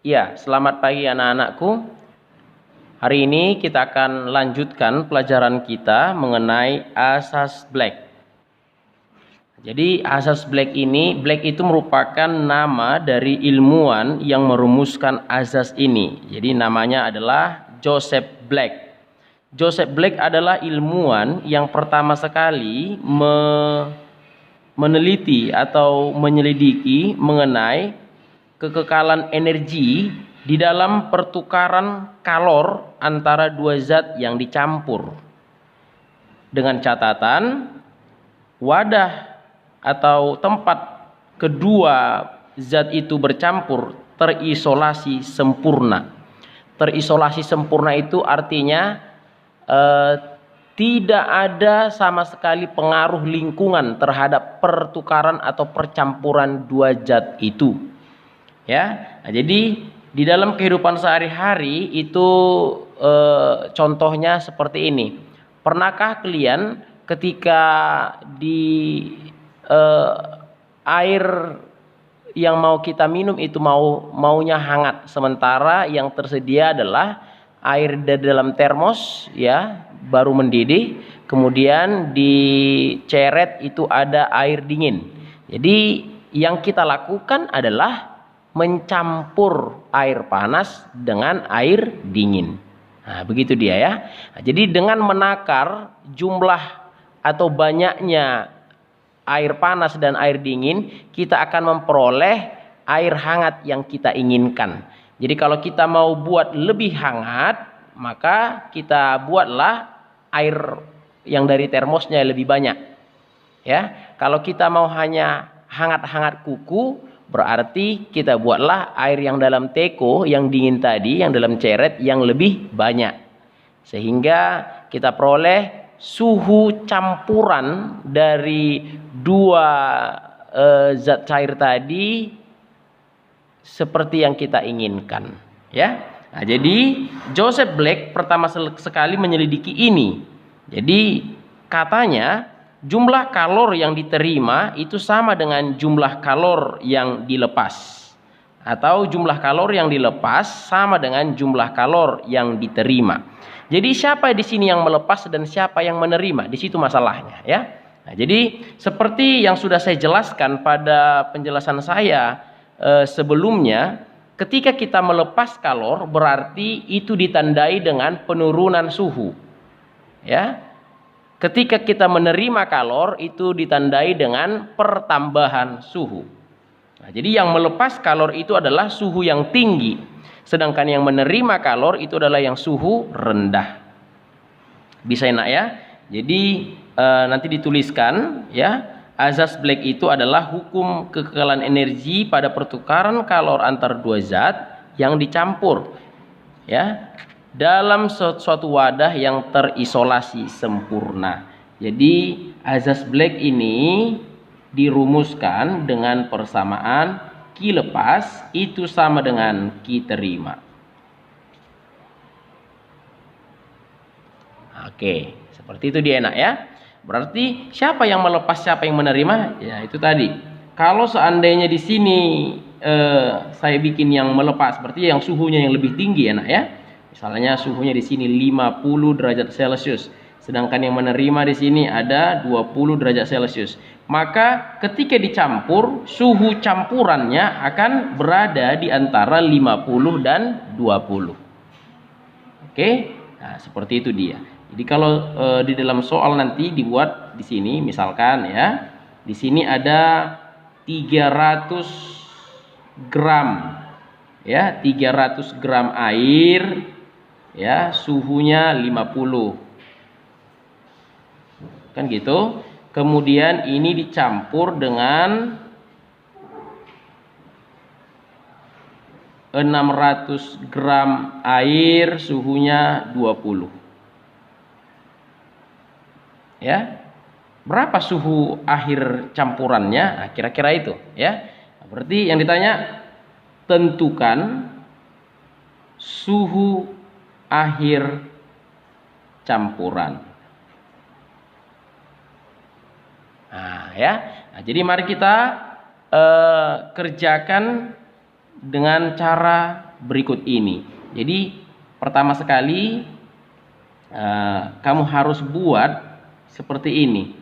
Ya, selamat pagi anak-anakku. Hari ini kita akan lanjutkan pelajaran kita mengenai asas Black. Jadi asas Black itu merupakan nama dari ilmuwan yang merumuskan asas ini. Jadi namanya adalah Joseph Black. Joseph Black adalah ilmuwan yang pertama sekali meneliti atau menyelidiki mengenai kekekalan energi di dalam pertukaran kalor antara dua zat yang dicampur. Dengan catatan, wadah atau tempat kedua zat itu bercampur terisolasi sempurna. Terisolasi sempurna itu artinya tidak ada sama sekali pengaruh lingkungan terhadap pertukaran atau percampuran dua zat itu. Ya, nah, jadi di dalam kehidupan sehari-hari itu contohnya seperti ini. Pernahkah kalian ketika di air yang mau kita minum itu maunya hangat, sementara yang tersedia adalah air di dalam termos ya baru mendidih, kemudian diceret itu ada air dingin. Jadi yang kita lakukan adalah mencampur air panas dengan air dingin. Nah, begitu dia ya. Nah, jadi dengan menakar jumlah atau banyaknya air panas dan air dingin, kita akan memperoleh air hangat yang kita inginkan. Jadi kalau kita mau buat lebih hangat, maka kita buatlah air yang dari termosnya lebih banyak. Ya, kalau kita mau hanya hangat-hangat kuku, berarti kita buatlah air yang dalam teko yang dingin tadi, yang dalam ceret yang lebih banyak. Sehingga kita peroleh suhu campuran dari dua zat cair tadi seperti yang kita inginkan, ya. Nah, jadi Joseph Black pertama sekali menyelidiki ini. Jadi katanya jumlah kalor yang diterima itu sama dengan jumlah kalor yang dilepas, atau jumlah kalor yang dilepas sama dengan jumlah kalor yang diterima. Jadi siapa di sini yang melepas dan siapa yang menerima? Di situ masalahnya, ya. Nah, jadi seperti yang sudah saya jelaskan pada penjelasan saya sebelumnya, ketika kita melepas kalor berarti itu ditandai dengan penurunan suhu, ya. Ketika kita menerima kalor itu ditandai dengan pertambahan suhu. Nah, jadi yang melepas kalor itu adalah suhu yang tinggi, sedangkan yang menerima kalor itu adalah yang suhu rendah. Bisa enak ya? Jadi nanti dituliskan ya, asas Black itu adalah hukum kekekalan energi pada pertukaran kalor antar dua zat yang dicampur ya dalam suatu wadah yang terisolasi sempurna. Jadi asas Black ini dirumuskan dengan persamaan Q lepas itu sama dengan Q terima. Oke, seperti itu dia enak ya. Berarti siapa yang melepas, siapa yang menerima? Ya itu tadi. Kalau seandainya di sini saya bikin yang melepas, berarti yang suhunya yang lebih tinggi enak ya. Misalnya suhunya di sini 50 derajat Celcius, sedangkan yang menerima di sini ada 20 derajat Celcius. Maka ketika dicampur, suhu campurannya akan berada di antara 50 dan 20. Oke? Nah, seperti itu dia. Jadi kalau di dalam soal nanti dibuat di sini misalkan ya, di sini ada 300 gram ya, 300 gram air ya, suhunya 50. Kan gitu. Kemudian ini dicampur dengan 600 gram air suhunya 20. Ya. Berapa suhu akhir campurannya? Nah, kira-kira itu, ya. Berarti yang ditanya tentukan suhu akhir campuran. Nah, ya. Nah, jadi mari kita kerjakan dengan cara berikut ini. Jadi pertama sekali kamu harus buat seperti ini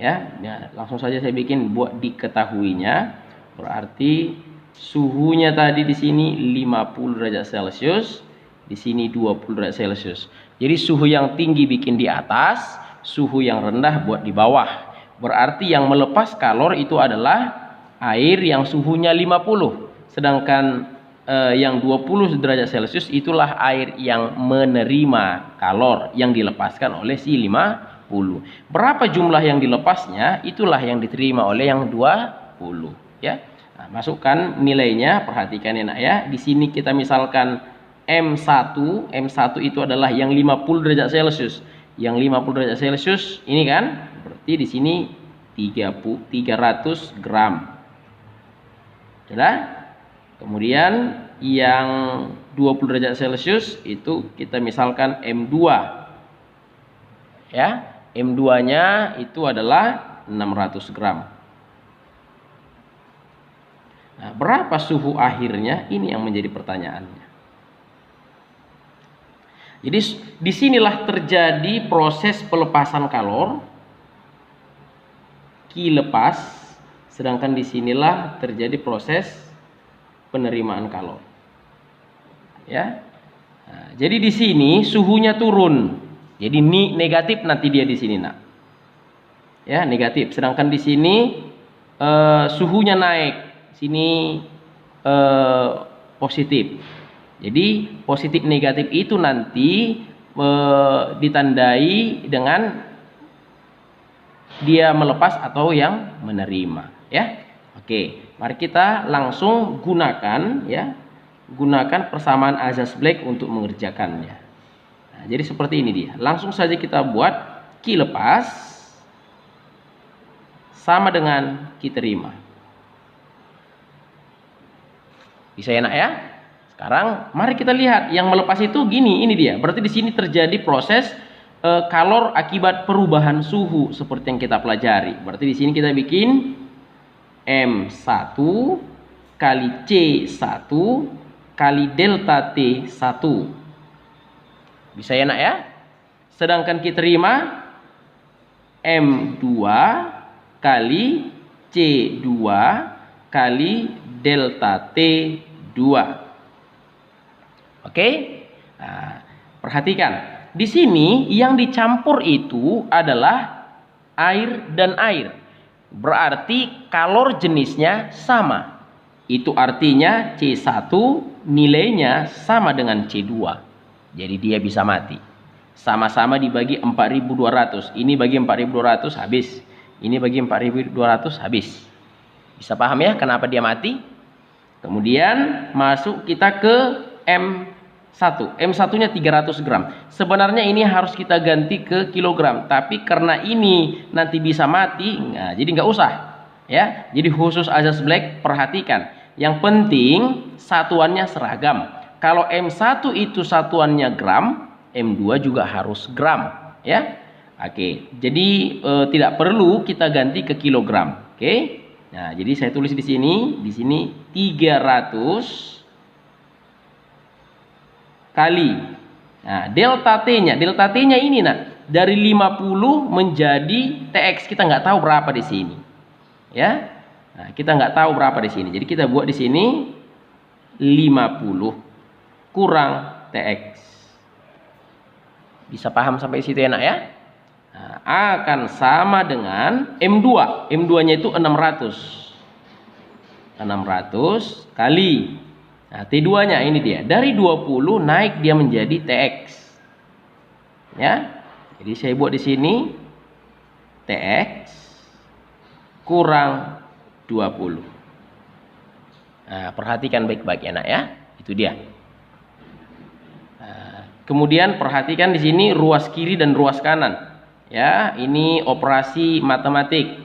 ya. Langsung saja saya bikin, buat diketahuinya. Berarti suhunya tadi di sini 50 derajat Celcius, di sini 20 derajat Celcius. Jadi suhu yang tinggi bikin di atas, suhu yang rendah buat di bawah. Berarti yang melepas kalor itu adalah air yang suhunya 50, sedangkan yang 20 derajat Celcius itulah air yang menerima kalor yang dilepaskan oleh si 50. Berapa jumlah yang dilepasnya, itulah yang diterima oleh yang 20 ya. Nah, masukkan nilainya, perhatikan ya nak ya. Di sini kita misalkan M1 itu adalah yang 50 derajat Celcius. Yang 50 derajat Celcius ini kan berarti di sini 300 gram. Sudah? Kemudian yang 20 derajat Celcius itu kita misalkan M2. Ya, M2-nya itu adalah 600 gram. Nah, berapa suhu akhirnya? Ini yang menjadi pertanyaannya. Jadi disinilah terjadi proses pelepasan kalor, Q lepas, sedangkan disinilah terjadi proses penerimaan kalor. Ya, nah, jadi di sini suhunya turun, jadi ini negatif nanti dia di sini nak. Ya, negatif. Sedangkan di sini suhunya naik, sini positif. Jadi positif negatif itu nanti ditandai dengan dia melepas atau yang menerima ya. Oke, mari kita langsung gunakan ya, gunakan persamaan Azaz-Blake untuk mengerjakannya. Nah, jadi seperti ini dia. Langsung saja kita buat Q lepas sama dengan Q terima. Bisa enak ya? Sekarang mari kita lihat yang melepas itu gini, ini dia. Berarti di sini terjadi proses kalor akibat perubahan suhu seperti yang kita pelajari. Berarti di sini kita bikin M1 kali C1 kali delta T1. Bisa enak ya? Sedangkan kita terima M2 kali C2 kali delta T2. Oke? Nah, perhatikan. Di sini yang dicampur itu adalah air dan air. Berarti kalor jenisnya sama. Itu artinya C1 nilainya sama dengan C2. Jadi dia bisa mati. Sama-sama dibagi 4.200. Ini bagi 4.200 habis. Ini bagi 4.200 habis. Bisa paham ya kenapa dia mati? Kemudian masuk kita ke M1. M1-nya 300 gram. Sebenarnya ini harus kita ganti ke kilogram, tapi karena ini nanti bisa mati, nah, jadi nggak usah ya. Jadi khusus Azaz-Blake perhatikan, yang penting satuannya seragam. Kalau M1 itu satuannya gram, M2 juga harus gram ya. Oke, jadi tidak perlu kita ganti ke kilogram. Oke. Nah, jadi saya tulis di sini 300 kali. Nah, delta T-nya ini nak, dari 50 menjadi TX, kita nggak tahu berapa di sini. Ya. Nah, kita nggak tahu berapa di sini. Jadi kita buat di sini 50 kurang TX. Bisa paham sampai situ enak ya? Nah, akan sama dengan M2. M2-nya itu 600. 600 kali. Nah, T2-nya ini dia. Dari 20 naik dia menjadi TX. Ya. Jadi saya buat di sini TX kurang 20. Nah, perhatikan baik-baik ya nak ya. Itu dia. Nah, kemudian perhatikan di sini ruas kiri dan ruas kanan. Ya, ini operasi matematik.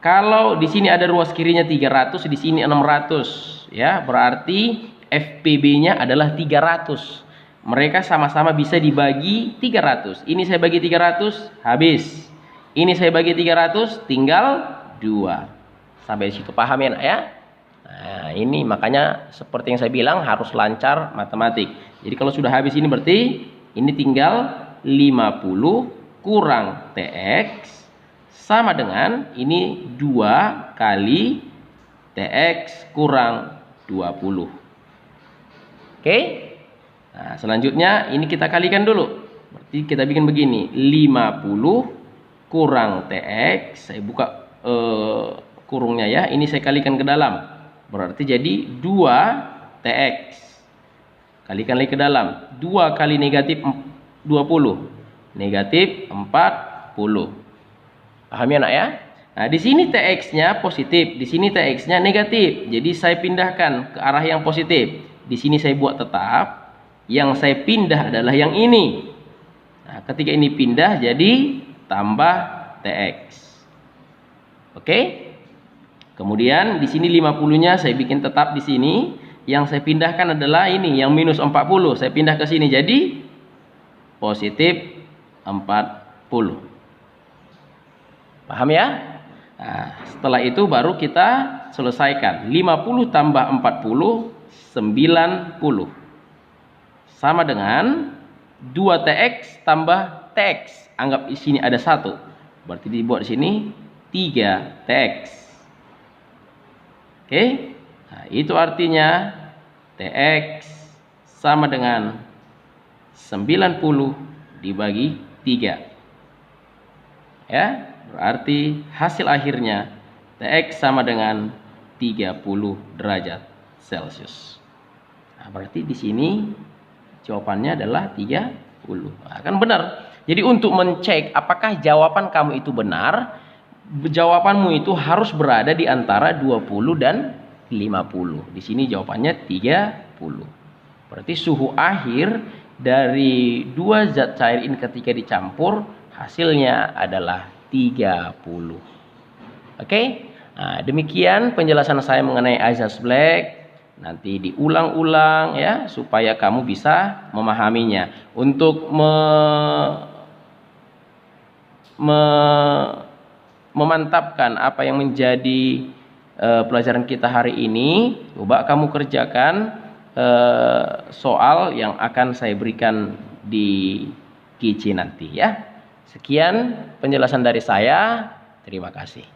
Kalau di sini ada ruas kirinya 300, di sini 600, ya, berarti FPB-nya adalah 300. Mereka sama-sama bisa dibagi 300. Ini saya bagi 300, habis. Ini saya bagi 300, tinggal 2. Sampai situ paham ya nak ya? Nah, ini makanya seperti yang saya bilang harus lancar matematik. Jadi kalau sudah habis ini berarti ini tinggal 50 kurang TX sama dengan ini 2 kali TX kurang 20. Oke? Nah, selanjutnya ini kita kalikan dulu. Berarti kita bikin begini, 50 kurang TX, saya buka kurungnya ya, ini saya kalikan ke dalam. Berarti jadi 2 TX. Kalikan lagi ke dalam. 2 kali negatif 20. Negatif 40. Paham ya nak ya? Nah, di sini TX-nya positif, di sini TX-nya negatif. Jadi saya pindahkan ke arah yang positif. Di sini saya buat tetap. Yang saya pindah adalah yang ini. Nah, ketika ini pindah jadi tambah TX. Oke? Kemudian di sini 50-nya saya bikin tetap di sini. Yang saya pindahkan adalah ini, yang minus 40. Saya pindah ke sini jadi positif 40. Paham ya? Nah, setelah itu baru kita selesaikan. 50 tambah 40, 90. Sama dengan 2TX tambah TX. Anggap di sini ada 1. Berarti dibuat di sini 3TX. Oke, nah, itu artinya TX sama dengan 90 dibagi 3. Ya, berarti hasil akhirnya TX sama dengan 30 derajat Celcius. Nah, berarti di sini jawabannya adalah 30. Nah, kan benar. Jadi untuk mencek apakah jawaban kamu itu benar, jawabanmu itu harus berada di antara 20 dan 50. Di sini jawabannya 30. Berarti suhu akhir dari dua zat cair ini ketika dicampur hasilnya adalah 30. Oke? Nah, demikian penjelasan saya mengenai Isaac Black. Nanti diulang-ulang ya supaya kamu bisa memahaminya. Untuk memantapkan apa yang menjadi pelajaran kita hari ini, coba kamu kerjakan soal yang akan saya berikan di QC nanti ya. Sekian penjelasan dari saya. Terima kasih.